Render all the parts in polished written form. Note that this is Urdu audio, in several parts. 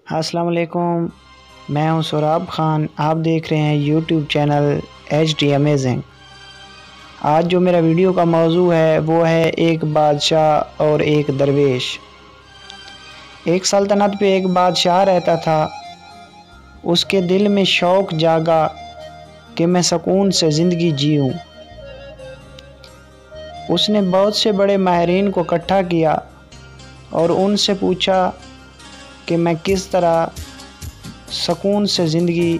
السلام علیکم، میں ہوں سوراب خان۔ آپ دیکھ رہے ہیں یوٹیوب چینل HD Amazing۔ آج جو میرا ویڈیو کا موضوع ہے وہ ہے ایک بادشاہ اور ایک درویش۔ ایک سلطنت پہ ایک بادشاہ رہتا تھا۔ اس کے دل میں شوق جاگا کہ میں سکون سے زندگی جیوں۔ اس نے بہت سے بڑے ماہرین کو اکٹھا کیا اور ان سے پوچھا کہ میں کس طرح سکون سے زندگی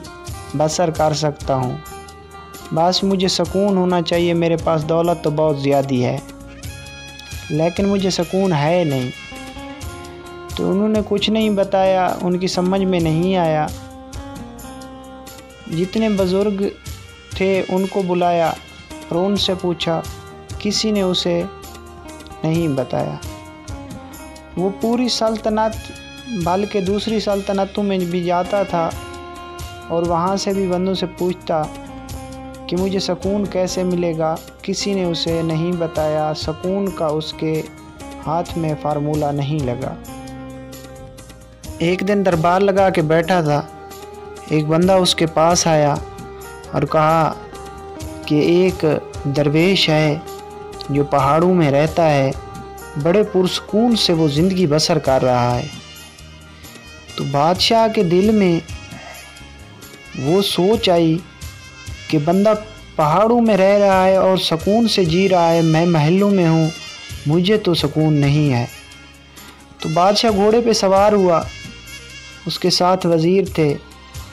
بسر کر سکتا ہوں۔ بس مجھے سکون ہونا چاہیے، میرے پاس دولت تو بہت زیادہ ہے لیکن مجھے سکون ہے نہیں۔ تو انہوں نے کچھ نہیں بتایا، ان کی سمجھ میں نہیں آیا۔ جتنے بزرگ تھے ان کو بلایا اور ان سے پوچھا، کسی نے اسے نہیں بتایا۔ وہ پوری سلطنت بلکہ دوسری سلطنتوں میں بھی جاتا تھا اور وہاں سے بھی بندوں سے پوچھتا کہ مجھے سکون کیسے ملے گا، کسی نے اسے نہیں بتایا۔ سکون کا اس کے ہاتھ میں فارمولہ نہیں لگا۔ ایک دن دربار لگا کے بیٹھا تھا، ایک بندہ اس کے پاس آیا اور کہا کہ ایک درویش ہے جو پہاڑوں میں رہتا ہے، بڑے پرسکون سے وہ زندگی بسر کر رہا ہے۔ تو بادشاہ کے دل میں وہ سوچ آئی کہ بندہ پہاڑوں میں رہ رہا ہے اور سکون سے جی رہا ہے، میں محلوں میں ہوں، مجھے تو سکون نہیں ہے۔ تو بادشاہ گھوڑے پہ سوار ہوا، اس کے ساتھ وزیر تھے،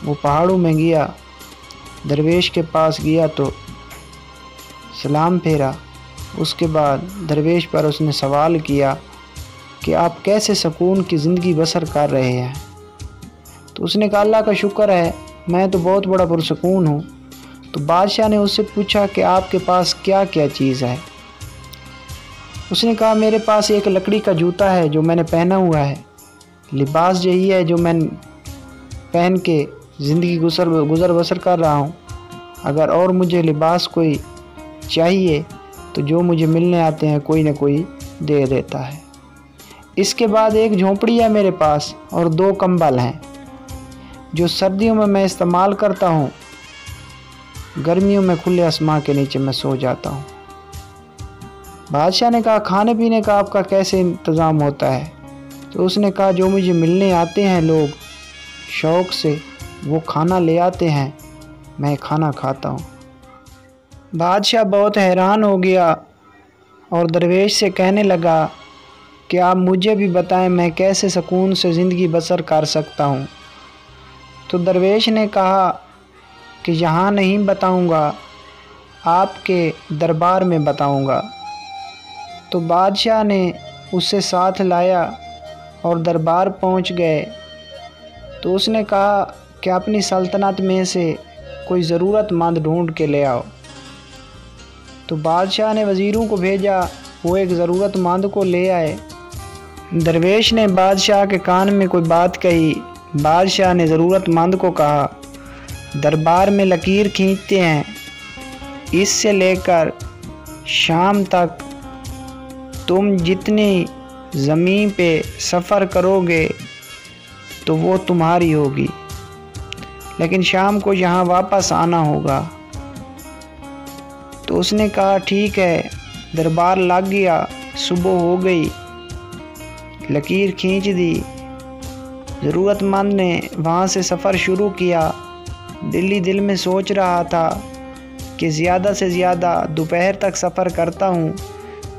وہ پہاڑوں میں گیا، درویش کے پاس گیا تو سلام پھیرا۔ اس کے بعد درویش پر اس نے سوال کیا کہ آپ کیسے سکون کی زندگی بسر کر رہے ہیں؟ تو اس نے کہا اللہ کا شکر ہے، میں تو بہت بڑا پرسکون ہوں۔ تو بادشاہ نے اس سے پوچھا کہ آپ کے پاس کیا کیا چیز ہے؟ اس نے کہا میرے پاس ایک لکڑی کا جوتا ہے جو میں نے پہنا ہوا ہے، لباس یہی ہے جو میں پہن کے زندگی گزر بسر کر رہا ہوں۔ اگر اور مجھے لباس کوئی چاہیے تو جو مجھے ملنے آتے ہیں کوئی نہ کوئی دے دیتا ہے۔ اس کے بعد ایک جھونپڑی ہے میرے پاس اور 2 کمبل ہیں جو سردیوں میں استعمال کرتا ہوں، گرمیوں میں کھلے آسمان کے نیچے میں سو جاتا ہوں۔ بادشاہ نے کہا کھانے پینے کا آپ کا کیسے انتظام ہوتا ہے؟ تو اس نے کہا جو مجھے ملنے آتے ہیں لوگ شوق سے وہ کھانا لے آتے ہیں، میں کھانا کھاتا ہوں۔ بادشاہ بہت حیران ہو گیا اور درویش سے کہنے لگا کہ آپ مجھے بھی بتائیں میں کیسے سکون سے زندگی بسر کر سکتا ہوں۔ تو درویش نے کہا کہ یہاں نہیں بتاؤں گا، آپ کے دربار میں بتاؤں گا۔ تو بادشاہ نے اسے ساتھ لایا اور دربار پہنچ گئے۔ تو اس نے کہا کہ اپنی سلطنت میں سے کوئی ضرورت مند ڈھونڈ کے لے آؤ۔ تو بادشاہ نے وزیروں کو بھیجا، وہ ایک ضرورت مند کو لے آئے۔ درویش نے بادشاہ کے کان میں کوئی بات کہی۔ بادشاہ نے ضرورت مند کو کہا دربار میں لکیر کھینچتے ہیں، اس سے لے کر شام تک تم جتنی زمین پہ سفر کرو گے تو وہ تمہاری ہوگی، لیکن شام کو یہاں واپس آنا ہوگا۔ تو اس نے کہا ٹھیک ہے۔ دربار لگ گیا، صبح ہو گئی، لکیر کھینچ دی۔ ضرورت مند نے وہاں سے سفر شروع کیا۔ دل میں سوچ رہا تھا کہ زیادہ سے زیادہ دوپہر تک سفر کرتا ہوں،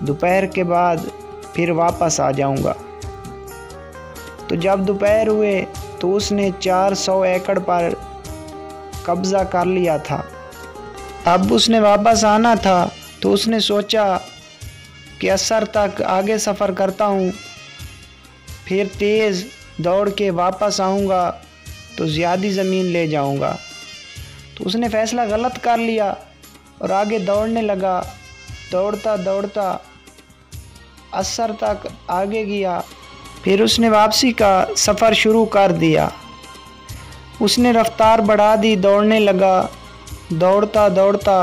دوپہر کے بعد پھر واپس آ جاؤں گا۔ تو جب دوپہر ہوئے تو اس نے 400 ایکڑ پر قبضہ کر لیا تھا۔ اب اس نے واپس آنا تھا تو اس نے سوچا کہ عصر تک آگے سفر کرتا ہوں، پھر تیز دوڑ کے واپس آؤں گا تو زیادہ زمین لے جاؤں گا۔ تو اس نے فیصلہ غلط کر لیا اور آگے دوڑنے لگا۔ دوڑتا دوڑتا عصر تک آگے گیا، پھر اس نے واپسی کا سفر شروع کر دیا۔ اس نے رفتار بڑھا دی، دوڑنے لگا۔ دوڑتا دوڑتا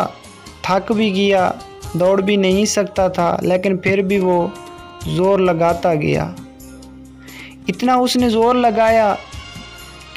تھک بھی گیا، دوڑ بھی نہیں سکتا تھا، لیکن پھر بھی وہ زور لگاتا گیا۔ اتنا اس نے زور لگایا